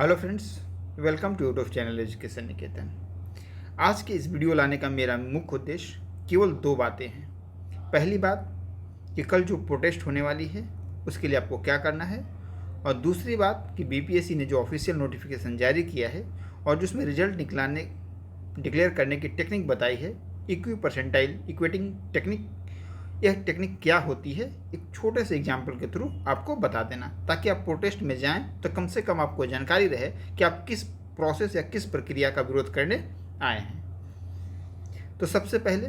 Hello friends, welcome to YouTube channel education Niketan. आज के इस वीडियो लाने का मेरा मुख्य उद्देश्य केवल दो बातें हैं। पहली बात कि कल जो प्रोटेस्ट होने वाली है उसके लिए आपको क्या करना है, और दूसरी बात कि बीपीएससी ने जो ऑफिशियल नोटिफिकेशन जारी किया है और जिसमें रिजल्ट डिक्लेयर करने की टेक्निक बताई है, इक्वी परसेंटाइल इक्वेटिंग टेक्निक। यह टेक्निक क्या होती है, एक छोटे से एग्जाम्पल के थ्रू आपको बता देना, ताकि आप प्रोटेस्ट में जाएं तो कम से कम आपको जानकारी रहे कि आप किस प्रोसेस या किस प्रक्रिया का विरोध करने आए हैं। तो सबसे पहले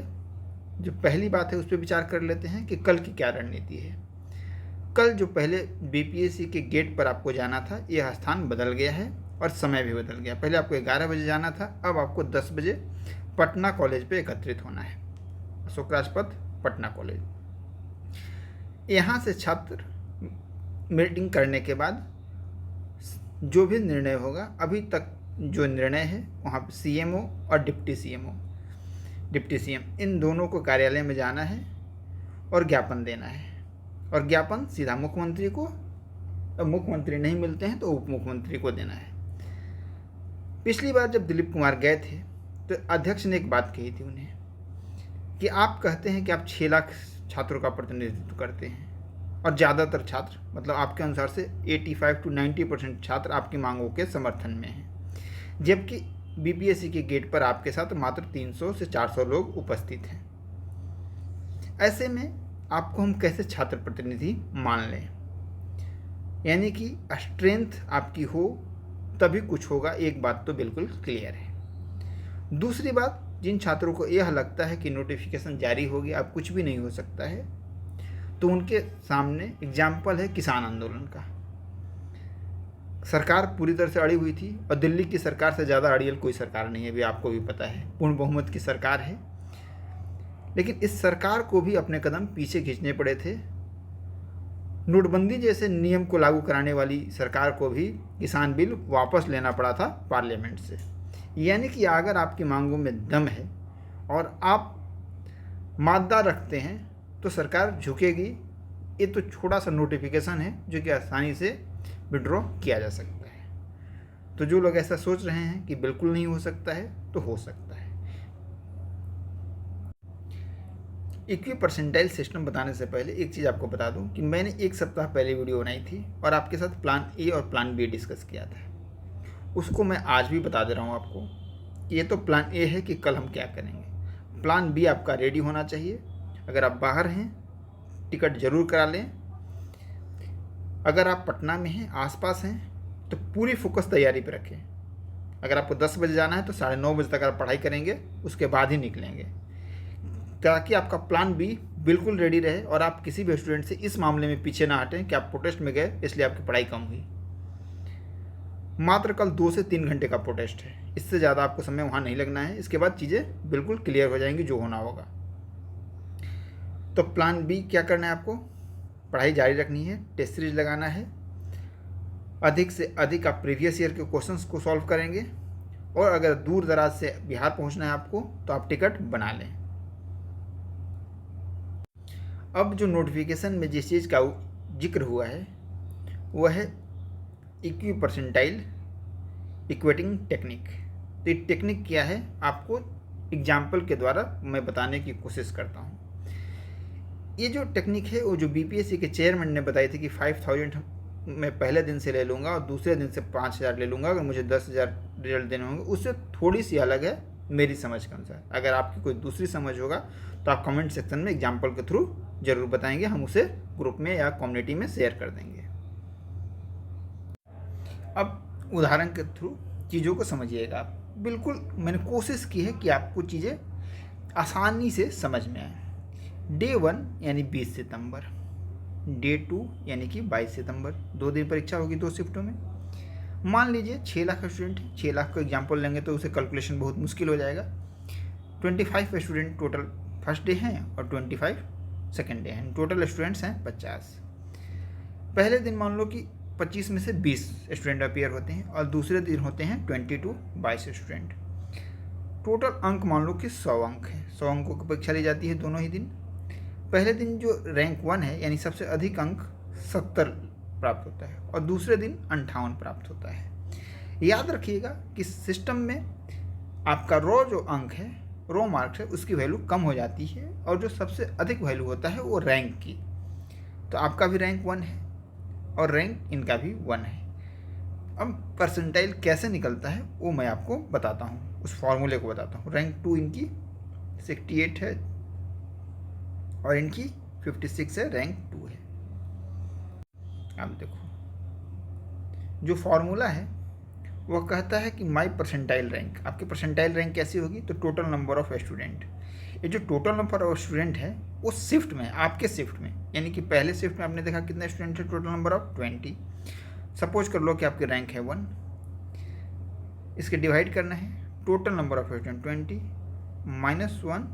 जो पहली बात है उस पर विचार कर लेते हैं कि कल की क्या रणनीति है। कल जो पहले बीपीएससी के गेट पर आपको जाना था, यह स्थान बदल गया है और समय भी बदल गया। पहले आपको 11 बजे जाना था, अब आपको 10 बजे पटना कॉलेज पे एकत्रित होना है, अशोक राजपथ पटना कॉलेज। यहाँ से छात्र मीटिंग करने के बाद जो भी निर्णय होगा, अभी तक जो निर्णय है वहाँ पे सीएमओ और डिप्टी सीएम इन दोनों को कार्यालय में जाना है और ज्ञापन देना है, और ज्ञापन सीधा मुख्यमंत्री को, अब मुख्यमंत्री नहीं मिलते हैं तो उप मुख्यमंत्री को देना है। पिछली बार जब दिलीप कुमार गए थे तो अध्यक्ष ने एक बात कही थी उन्हें कि आप कहते हैं कि आप 6 लाख छात्रों का प्रतिनिधित्व करते हैं, और ज़्यादातर छात्र, मतलब आपके अनुसार से 85 to 90% छात्र आपकी मांगों के समर्थन में हैं, जबकि बीपीएससी के गेट पर आपके साथ मात्र 300 से 400 लोग उपस्थित हैं। ऐसे में आपको हम कैसे छात्र प्रतिनिधि मान लें? यानी कि स्ट्रेंथ आपकी हो तभी कुछ होगा, एक बात तो बिल्कुल क्लियर है। दूसरी बात, जिन छात्रों को यह लगता है कि नोटिफिकेशन जारी हो गया, अब कुछ भी नहीं हो सकता है, तो उनके सामने एग्जाम्पल है किसान आंदोलन का। सरकार पूरी तरह से अड़ी हुई थी, और दिल्ली की सरकार से ज़्यादा अड़ियल कोई सरकार नहीं है, भी आपको भी पता है, पूर्ण बहुमत की सरकार है। लेकिन इस सरकार को भी अपने कदम पीछे खींचने पड़े थे। नोटबंदी जैसे नियम को लागू कराने वाली सरकार को भी किसान बिल वापस लेना पड़ा था पार्लियामेंट से। यानी कि अगर आपकी मांगों में दम है और आप मादा रखते हैं तो सरकार झुकेगी। ये तो छोटा सा नोटिफिकेशन है जो कि आसानी से विड्रॉ किया जा सकता है। तो जो लोग ऐसा सोच रहे हैं कि बिल्कुल नहीं हो सकता है, तो हो सकता है। इक्वी परसेंटाइल सिस्टम बताने से पहले एक चीज़ आपको बता दूं कि मैंने एक सप्ताह पहले वीडियो बनाई थी और आपके साथ प्लान ए और प्लान बी डिस्कस किया था। उसको मैं आज भी बता दे रहा हूँ आपको। ये तो प्लान ए है कि कल हम क्या करेंगे। प्लान बी आपका रेडी होना चाहिए। अगर आप बाहर हैं, टिकट ज़रूर करा लें। अगर आप पटना में हैं, आसपास हैं, तो पूरी फोकस तैयारी पे रखें। अगर आपको 10 बजे जाना है तो 9:30 बजे तक आप पढ़ाई करेंगे, उसके बाद ही निकलेंगे, ताकि आपका प्लान बी बिल्कुल रेडी रहे और आप किसी भी स्टूडेंट से इस मामले में पीछे ना हटें कि आप प्रोटेस्ट में गए इसलिए आपकी पढ़ाई कम हुई। मात्र कल 2 से 3 घंटे का प्रोटेस्ट है, इससे ज़्यादा आपको समय वहाँ नहीं लगना है। इसके बाद चीज़ें बिल्कुल क्लियर हो जाएंगी, जो होना होगा। तो प्लान बी क्या करना है आपको? पढ़ाई जारी रखनी है, टेस्ट सीरीज लगाना है, अधिक से अधिक आप प्रीवियस ईयर के क्वेश्चंस को सॉल्व करेंगे, और अगर दूर दराज से बिहार पहुँचना है आपको तो आप टिकट बना लें। अब जो नोटिफिकेशन में जिस चीज़ का जिक्र हुआ है वह है इक्वी परसेंटाइल इक्वेटिंग टेक्निक। तो ये टेक्निक क्या है, आपको एग्जाम्पल के द्वारा मैं बताने की कोशिश करता हूँ। ये जो टेक्निक है वो जो बीपीएससी के चेयरमैन ने बताई थी कि 5000 मैं पहले दिन से ले लूँगा और दूसरे दिन से 5000 ले लूँगा, अगर मुझे 10,000 रिजल्ट देने होंगे, उससे थोड़ी सी अलग है मेरी समझ के अनुसार। अगर आपकी कोई दूसरी समझ होगा तो आप कमेंट सेक्शन में एग्जाम्पल के थ्रू ज़रूर बताएंगे, हम उसे ग्रुप में या कम्युनिटी में शेयर कर देंगे। अब उदाहरण के थ्रू चीज़ों को समझिएगा आप। बिल्कुल मैंने कोशिश की है कि आपको चीज़ें आसानी से समझ में आए। डे 1 यानी 20 सितंबर, डे 2 यानी कि 22 सितंबर, 2 दिन परीक्षा होगी 2 शिफ्टों में। मान लीजिए 6 लाख स्टूडेंट है, 6 लाख को एग्जाम्पल लेंगे तो उसे कैलकुलेशन बहुत मुश्किल हो जाएगा। 25 स्टूडेंट टोटल फर्स्ट डे हैं और 25 सेकेंड डे हैं, टोटल स्टूडेंट्स हैं 50। पहले दिन मान लो कि 25 में से 20 स्टूडेंट अपीयर होते हैं और दूसरे दिन होते हैं 22 स्टूडेंट। टोटल अंक मान लो कि 100 अंक है, 100 अंकों की परीक्षा ली जाती है दोनों ही दिन। पहले दिन जो रैंक 1 है यानी सबसे अधिक अंक 70 प्राप्त होता है और दूसरे दिन 58 प्राप्त होता है। याद रखिएगा कि सिस्टम में आपका रो जो अंक है, रो मार्क्स है, उसकी वैल्यू कम हो जाती है और जो सबसे अधिक वैल्यू होता है वो रैंक की। तो आपका भी रैंक 1 है और रैंक इनका भी 1 है। अब परसेंटाइल कैसे निकलता है वो मैं आपको बताता हूँ, उस फॉर्मूले को बताता हूँ। रैंक 2 इनकी 68 है और इनकी 56 है, रैंक 2 है। अब देखो जो फॉर्मूला है वो कहता है कि माई परसेंटाइल रैंक, आपकी परसेंटाइल रैंक कैसी होगी, तो टोटल नंबर ऑफ स्टूडेंट। ये जो टोटल नंबर ऑफ स्टूडेंट है वो शिफ्ट में, आपके शिफ्ट में, यानी कि पहले शिफ्ट में आपने देखा कितने स्टूडेंट है, टोटल नंबर ऑफ 20। सपोज कर लो कि आपकी रैंक है 1, इसके डिवाइड करना है total number of student 20 minus 1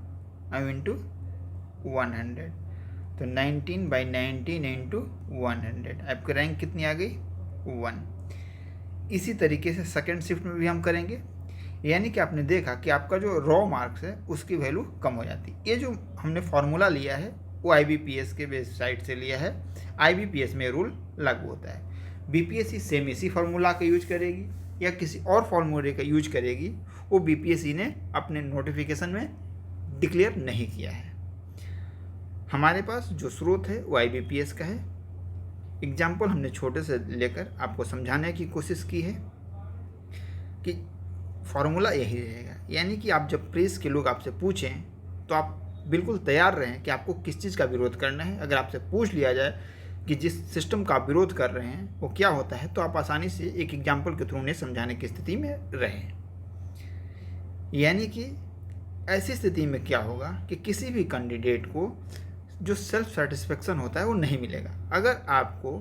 अब इंटू 100, तो 19/19 इंटू 100, आपकी रैंक कितनी आ गई, 1। इसी तरीके से सेकेंड शिफ्ट में भी हम करेंगे, यानी कि आपने देखा कि आपका जो रॉ मार्क्स है उसकी वैल्यू कम हो जाती है। ये जो हमने फार्मूला लिया है वो IBPS के वेबसाइट से लिया है, IBPS में रूल लागू होता है। BPSC सेम इसी फार्मूला का यूज करेगी या किसी और फार्मूले का यूज करेगी, वो BPSC ने अपने नोटिफिकेशन में डिक्लेयर नहीं किया है। हमारे पास जो स्रोत है वो IBPS का है। एग्जाम्पल हमने छोटे से लेकर आपको समझाने की कोशिश की है कि फॉर्मूला यही रहेगा, यानी कि आप जब प्रेस के लोग आपसे पूछें तो आप बिल्कुल तैयार रहें कि आपको किस चीज़ का विरोध करना है। अगर आपसे पूछ लिया जाए कि जिस सिस्टम का आप विरोध कर रहे हैं वो क्या होता है, तो आप आसानी से एक एग्जाम्पल के थ्रू उन्हें समझाने की स्थिति में रहें। यानी कि ऐसी स्थिति में क्या होगा कि किसी भी कैंडिडेट को जो सेल्फ सेटिस्फेक्शन होता है वो नहीं मिलेगा। अगर आपको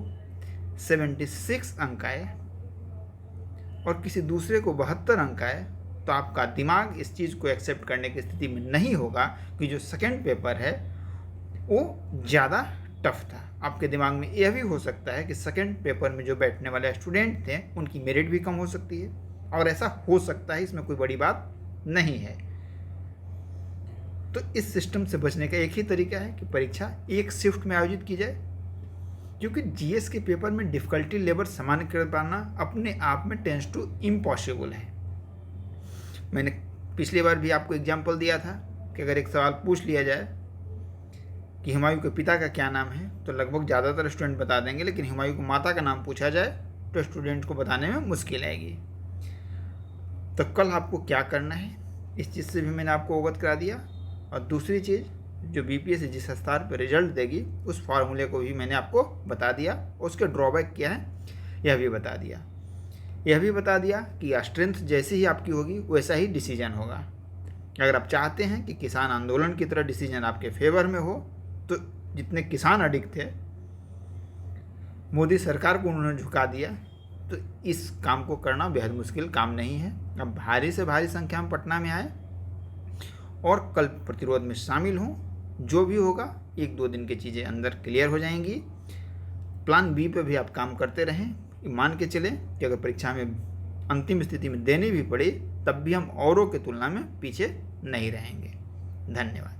76 अंक आए और किसी दूसरे को 72 अंक आए तो आपका दिमाग इस चीज़ को एक्सेप्ट करने की स्थिति में नहीं होगा कि जो सेकंड पेपर है वो ज़्यादा टफ था। आपके दिमाग में यह भी हो सकता है कि सेकंड पेपर में जो बैठने वाले स्टूडेंट थे उनकी मेरिट भी कम हो सकती है, और ऐसा हो सकता है, इसमें कोई बड़ी बात नहीं है। तो इस सिस्टम से बचने का एक ही तरीका है कि परीक्षा एक शिफ्ट में आयोजित की जाए, क्योंकि GS के पेपर में डिफ़िकल्टी लेवल सामान्य कर पाना अपने आप में टेंस टू इम्पॉसिबल है। मैंने पिछली बार भी आपको एग्जाम्पल दिया था कि अगर एक सवाल पूछ लिया जाए कि हुमायूं के पिता का क्या नाम है, तो लगभग ज़्यादातर स्टूडेंट बता देंगे, लेकिन हुमायूं को माता का नाम पूछा जाए तो स्टूडेंट को बताने में मुश्किल आएगी। तो कल आपको क्या करना है इस चीज़ से भी मैंने आपको अवगत करा दिया, और दूसरी चीज़ जो BPSC जिस स्तर पर रिजल्ट देगी उस फार्मूले को भी मैंने आपको बता दिया, उसके ड्रॉबैक क्या है यह भी बता दिया। यह भी बता दिया कि स्ट्रेंथ जैसी ही आपकी होगी वैसा ही डिसीजन होगा। अगर आप चाहते हैं कि किसान आंदोलन की तरह डिसीजन आपके फेवर में हो, तो जितने किसान अडिग थे मोदी सरकार को उन्होंने झुका दिया, तो इस काम को करना बेहद मुश्किल काम नहीं है। अब भारी से भारी संख्या में पटना में आए और कल प्रतिरोध में शामिल हों। जो भी होगा 1-2 दिन की चीज़ें अंदर क्लियर हो जाएंगी। प्लान B पे भी आप काम करते रहें। मान के चलें कि अगर परीक्षा में अंतिम स्थिति में देनी भी पड़े तब भी हम औरों की तुलना में पीछे नहीं रहेंगे। धन्यवाद।